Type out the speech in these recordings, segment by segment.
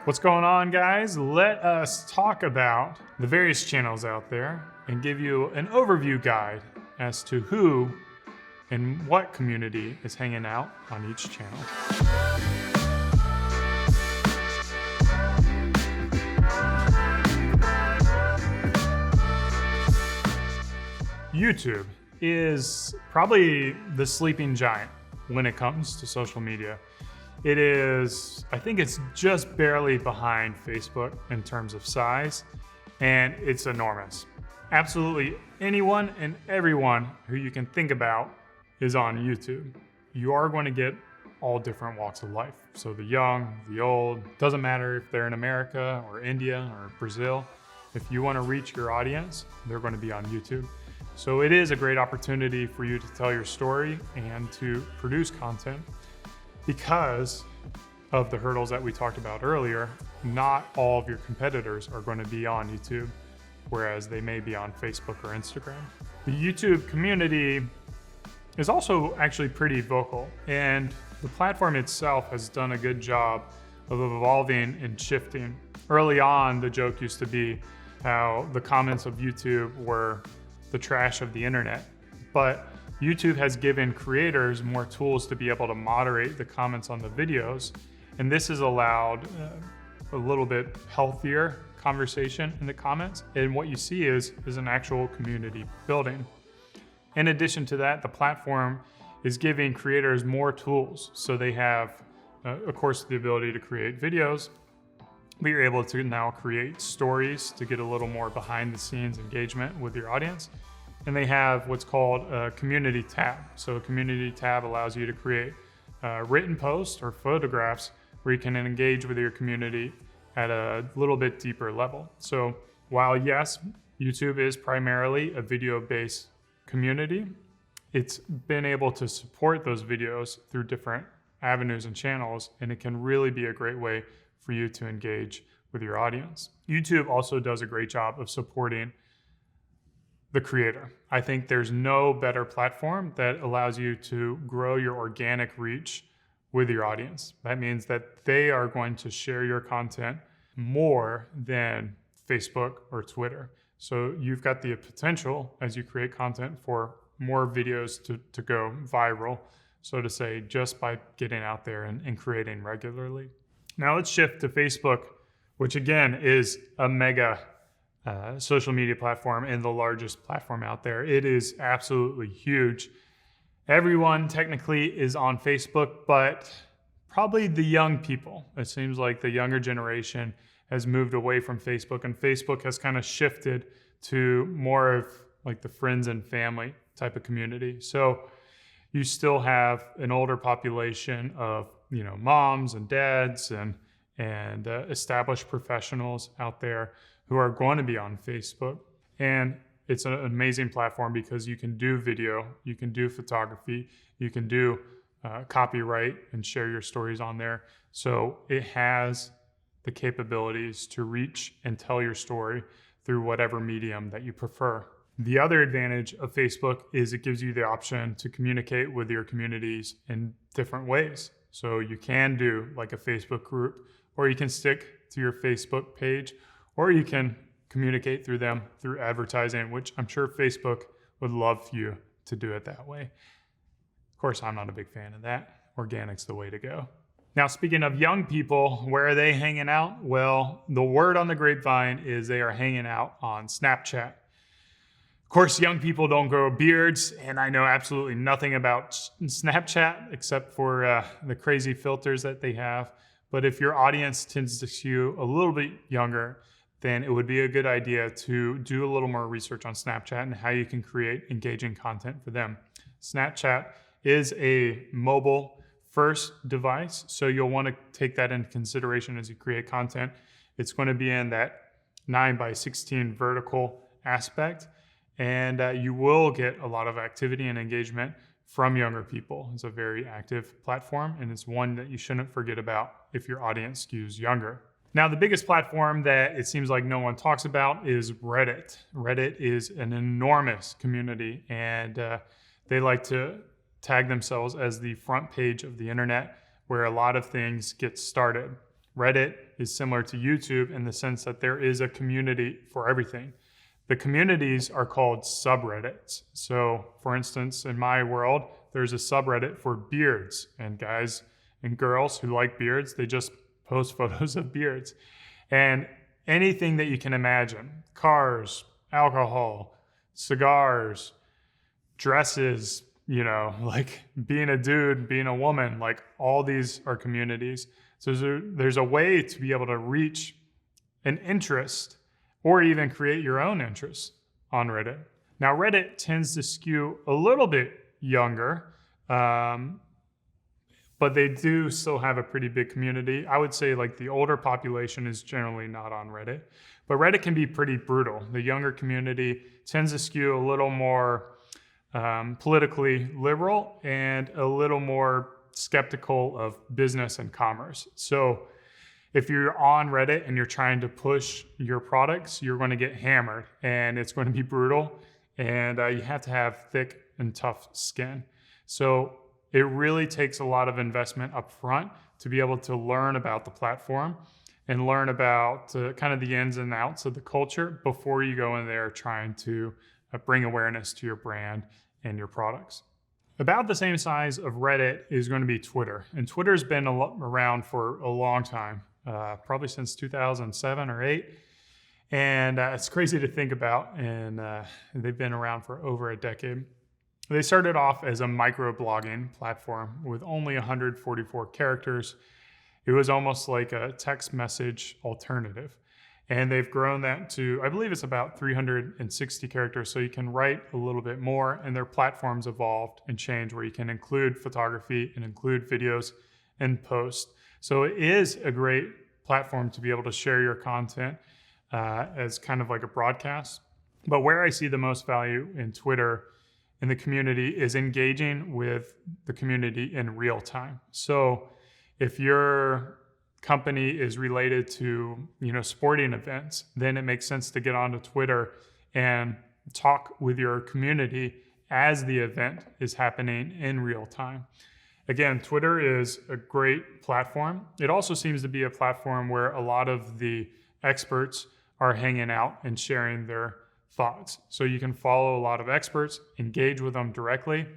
What's going on, guys? Let us talk about the various channels out there and give you an overview guide as to who and what community is hanging out on each channel. YouTube is probably the sleeping giant when it comes to social media. It is, I think it's just barely behind Facebook in terms of size, and it's enormous. Absolutely anyone and everyone who you can think about is on YouTube. You are going to get all different walks of life. So the young, the old, doesn't matter if they're in America or India or Brazil. If you want to reach your audience, they're going to be on YouTube. So it is a great opportunity for you to tell your story and to produce content. Because of the hurdles that we talked about earlier, not all of your competitors are going to be on YouTube, whereas they may be on Facebook or Instagram. The YouTube community is also actually pretty vocal, and the platform itself has done a good job of evolving and shifting. Early on, the joke used to be how the comments of YouTube were the trash of the internet, but YouTube has given creators more tools to be able to moderate the comments on the videos, and this has allowed a little bit healthier conversation in the comments, and what you see is an actual community building. In addition to that, the platform is giving creators more tools, so they have, of course, the ability to create videos, but you're able to now create stories to get a little more behind the scenes engagement with your audience. And they have what's called a community tab. So a community tab allows you to create written posts or photographs where you can engage with your community at a little bit deeper level. So while yes, YouTube is primarily a video-based community, it's been able to support those videos through different avenues and channels, and it can really be a great way for you to engage with your audience. YouTube also does a great job of supporting the creator. I think there's no better platform that allows you to grow your organic reach with your audience. That means that they are going to share your content more than Facebook or Twitter. So you've got the potential as you create content for more videos to go viral, so to say, just by getting out there and creating regularly. Now let's shift to Facebook, which again is a mega social media platform and the largest platform out there. It is absolutely huge. Everyone technically is on Facebook, but probably the young people. It seems like the younger generation has moved away from Facebook, and Facebook has kind of shifted to more of like the friends and family type of community. So you still have an older population of, moms and dads and established professionals out there who are going to be on Facebook. And it's an amazing platform because you can do video, you can do photography, you can do copyright and share your stories on there. So it has the capabilities to reach and tell your story through whatever medium that you prefer. The other advantage of Facebook is it gives you the option to communicate with your communities in different ways. So you can do like a Facebook group, or you can stick to your Facebook page, or you can communicate through them through advertising, which I'm sure Facebook would love you to do it that way. Of course, I'm not a big fan of that. Organic's the way to go. Now, speaking of young people, where are they hanging out? Well, the word on the grapevine is they are hanging out on Snapchat. Of course, young people don't grow beards, and I know absolutely nothing about Snapchat except for the crazy filters that they have. But if your audience tends to skew a little bit younger, then it would be a good idea to do a little more research on Snapchat and how you can create engaging content for them. Snapchat is a mobile first device, so you'll want to take that into consideration as you create content. It's going to be in that 9:16 vertical aspect, and you will get a lot of activity and engagement from younger people. It's a very active platform, and it's one that you shouldn't forget about if your audience skews younger. Now, the biggest platform that it seems like no one talks about is Reddit. Reddit is an enormous community, and they like to tag themselves as the front page of the internet where a lot of things get started. Reddit is similar to YouTube in the sense that there is a community for everything. The communities are called subreddits. So for instance, in my world, there's a subreddit for beards, and guys and girls who like beards, they just post photos of beards. And anything that you can imagine, cars, alcohol, cigars, dresses, like being a dude, being a woman, like all these are communities. So there's a way to be able to reach an interest or even create your own interests on Reddit. Now, Reddit tends to skew a little bit younger, but they do still have a pretty big community. I would say like the older population is generally not on Reddit, but Reddit can be pretty brutal. The younger community tends to skew a little more politically liberal and a little more skeptical of business and commerce. So if you're on Reddit and you're trying to push your products, you're going to get hammered and it's going to be brutal, and you have to have thick and tough skin. So it really takes a lot of investment up front to be able to learn about the platform and learn about kind of the ins and outs of the culture before you go in there trying to bring awareness to your brand and your products. About the same size of Reddit is going to be Twitter. And Twitter's been around for a long time, probably since 2007 or 8. And it's crazy to think about. And they've been around for over a decade. They started off as a microblogging platform with only 144 characters. It was almost like a text message alternative. And they've grown that to, I believe it's about 360 characters, so you can write a little bit more, and their platforms evolved and changed where you can include photography and include videos and post. So it is a great platform to be able to share your content as kind of like a broadcast. But where I see the most value in Twitter in the community is engaging with the community in real time. So if your company is related to, sporting events, then it makes sense to get onto Twitter and talk with your community as the event is happening in real time. Again, Twitter is a great platform. It also seems to be a platform where a lot of the experts are hanging out and sharing their thoughts. So you can follow a lot of experts, engage with them directly.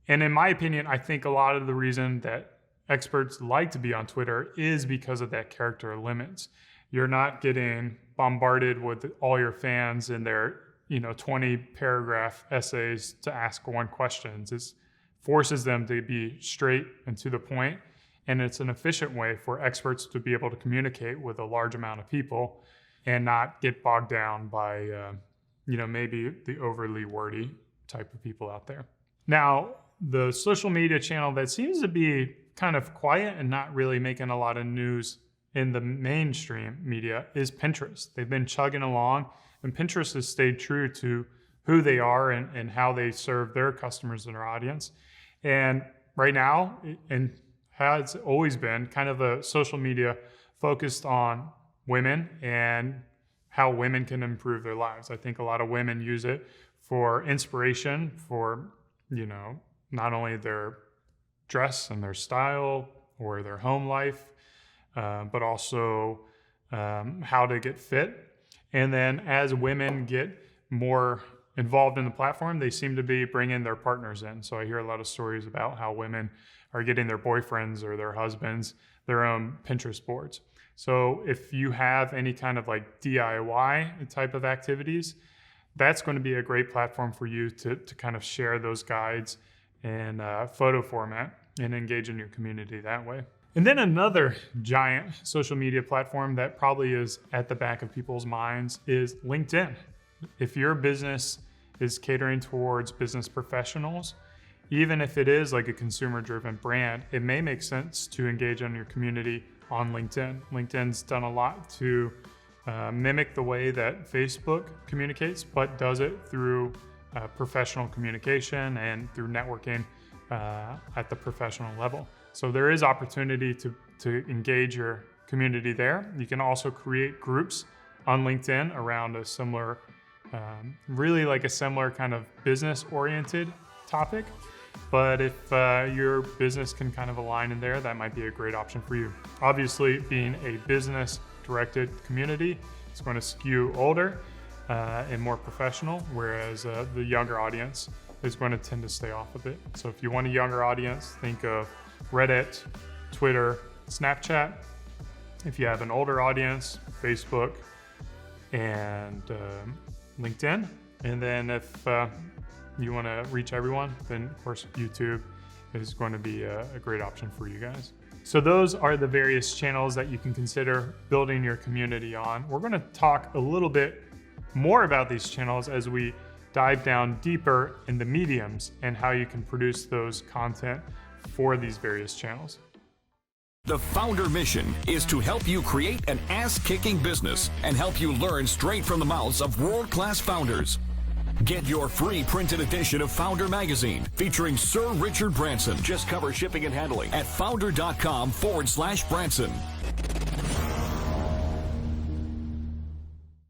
And in my opinion, I think a lot of the reason that experts like to be on Twitter is because of that character limits. You're not getting bombarded with all your fans and their 20 paragraph essays to ask one question. It forces them to be straight and to the point, and it's an efficient way for experts to be able to communicate with a large amount of people and not get bogged down by maybe the overly wordy type of people out there. Now, the social media channel that seems to be kind of quiet and not really making a lot of news in the mainstream media is Pinterest. They've been chugging along, and Pinterest has stayed true to who they are and how they serve their customers and their audience. And right now, and has always been kind of a social media focused on women and how women can improve their lives. I think a lot of women use it for inspiration for, not only their dress and their style or their home life, but also how to get fit. And then as women get more involved in the platform, they seem to be bringing their partners in. So I hear a lot of stories about how women are getting their boyfriends or their husbands their own Pinterest boards. So if you have any kind of like DIY type of activities, that's going to be a great platform for you to kind of share those guides in photo format and engage in your community that way. And then another giant social media platform that probably is at the back of people's minds is LinkedIn. If your business is catering towards business professionals, even if it is like a consumer-driven brand, it may make sense to engage in your community on LinkedIn. LinkedIn's done a lot to mimic the way that Facebook communicates, but does it through professional communication and through networking at the professional level. So there is opportunity to engage your community there. You can also create groups on LinkedIn around a similar, really like a similar kind of business-oriented topic. But if your business can kind of align in there, that might be a great option for you. Obviously, being a business-directed community, it's going to skew older and more professional, whereas the younger audience is going to tend to stay off a bit. So if you want a younger audience, think of Reddit, Twitter, Snapchat. If you have an older audience, Facebook and LinkedIn. And then if you want to reach everyone, then of course YouTube is going to be a great option for you guys. So those are the various channels that you can consider building your community on. We're going to talk a little bit more about these channels as we dive down deeper in the mediums and how you can produce those content for these various channels. The Foundr mission is to help you create an ass-kicking business and help you learn straight from the mouths of world-class founders. Get your free printed edition of Foundr magazine featuring Sir Richard Branson. Just cover shipping and handling at foundr.com/Branson.